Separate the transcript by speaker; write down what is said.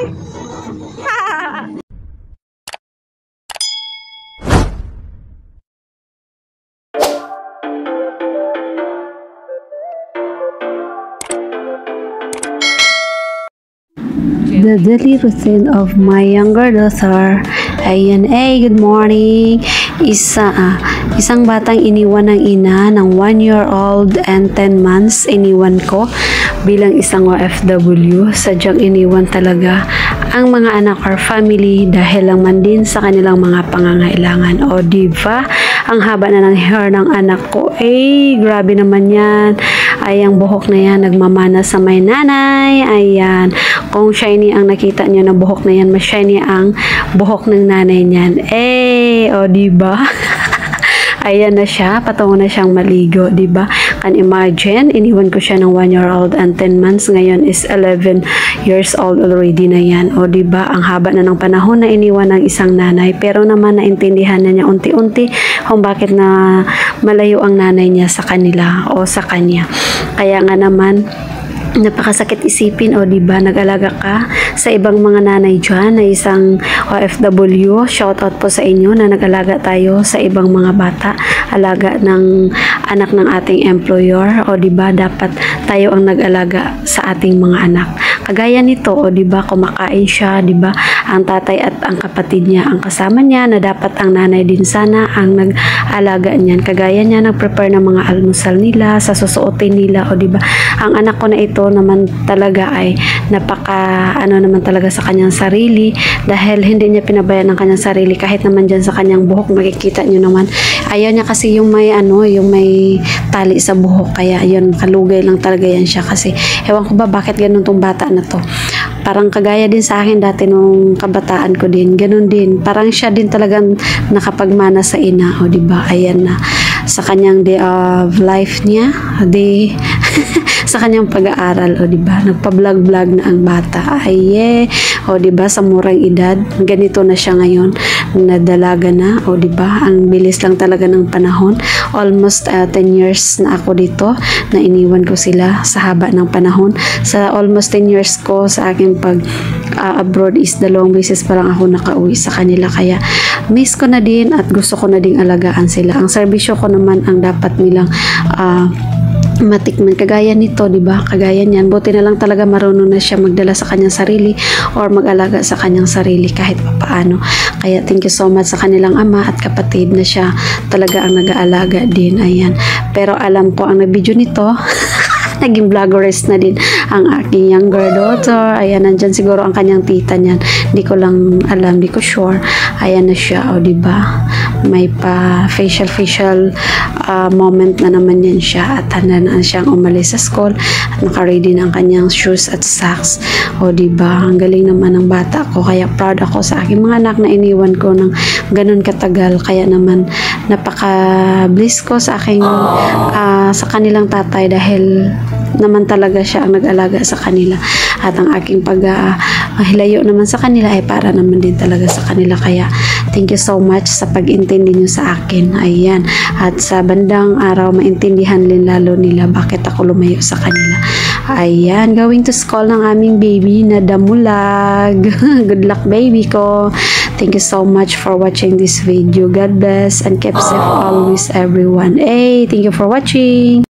Speaker 1: The daily routine of my younger daughter. Ayan, good morning. Isang batang iniwan ng ina ng 1-year-old and 10 months. Iniwan ko bilang isang OFW. Sadyang iniwan talaga ang mga anak or family dahil lang man din sa kanilang mga pangangailangan. O diba? Ang haba na ng hair ng anak ko. Grabe naman yan. Ay, ang buhok na yan, nagmamana sa may nanay. Ayan. Kung shiny ang nakita niya na buhok na yan, mas shiny ang buhok ng nanay niyan. O diba? Ayan na siya, patungo na siyang maligo, diba? Can imagine, iniwan ko siya ng 1-year-old and 10 months, ngayon is 11 years old already na yan. O diba, ang haba na ng panahon na iniwan ng isang nanay, pero naman naintindihan na niya unti-unti kung bakit na malayo ang nanay niya sa kanila o sa kanya. Kaya nga naman, napakasakit isipin, o diba, nag-alaga ka sa ibang mga nanay dyan na isang OFW. Shout out po sa inyo na nag-alaga tayo sa ibang mga bata, alaga ng anak ng ating employer, o diba, dapat tayo ang nag-alaga sa ating mga anak. Kagaya nito, o diba, kumakain siya, diba, ang tatay at ang kapatid niya ang kasama niya, na dapat ang nanay din sana ang nag-alaga niyan. Kagaya niya, nag-prepare ng mga almusal nila, sa susuotin nila, o diba, ang anak ko na ito naman talaga ay napaka naman talaga sa kanyang sarili, dahil hindi niya pinabayaan ng kanyang sarili. Kahit naman dyan sa kanyang buhok, makikita nyo naman, ayaw niya kasi yung may yung may tali sa buhok, kaya yun, kalugay lang talaga yan siya. Kasi ewan ko ba bakit ganun tong bata na to, parang kagaya din sa akin dati nung kabataan ko din, ganun din, parang siya din talagang nakapagmana sa ina, o diba, ayan na sa kanyang day of life niya, sa kanyang pag-aaral, o diba, nagpa-vlog-vlog na ang bata. O diba, sa murang edad, ganito na siya ngayon, nadalaga na, o diba, ang bilis lang talaga ng panahon. Almost 10 years na ako dito, na iniwan ko sila sa haba ng panahon. Sa almost 10 years ko sa aking pag abroad is 2 beses pa lang ako nakauwi sa kanila, kaya miss ko na din at gusto ko na ding alagaan sila. Ang serbisyo ko naman ang dapat nilang matikman, kagaya nito, diba, kagaya niyan, buti na lang talaga marunong na siya magdala sa kanyang sarili or mag-alaga sa kanyang sarili kahit paano. Kaya thank you so much sa kanilang ama at kapatid na siya talaga ang nag-aalaga din. Ayan, pero alam ko ang nag-video nito naging vloggeress na din ang aking younger daughter. Ayan, nandyan siguro ang kanyang tita niyan, di ko lang alam, di ko sure. Ayan na siya, o diba, may pa facial moment na naman yan siya, at handa na siyang umalis sa school at naka-ready ng kanyang shoes at socks. O diba, ang galing naman ng bata ko, kaya proud ako sa aking mga anak na iniwan ko ng ganun katagal. Kaya naman napaka-bliss ko sa aking sa kanilang tatay, dahil naman talaga siya ang nag-alaga sa kanila, at ang aking pag-hilayo naman sa kanila ay para naman din talaga sa kanila. Kaya thank you so much sa pag-intindi nyo sa akin. Ayan, at sa bandang araw maintindihan din lalo nila bakit ako lumayo sa kanila. Ayan, going to school ng aming baby na damulag. Good luck, baby ko. Thank you so much for watching this video. God bless and keep safe always, everyone. Thank you for watching.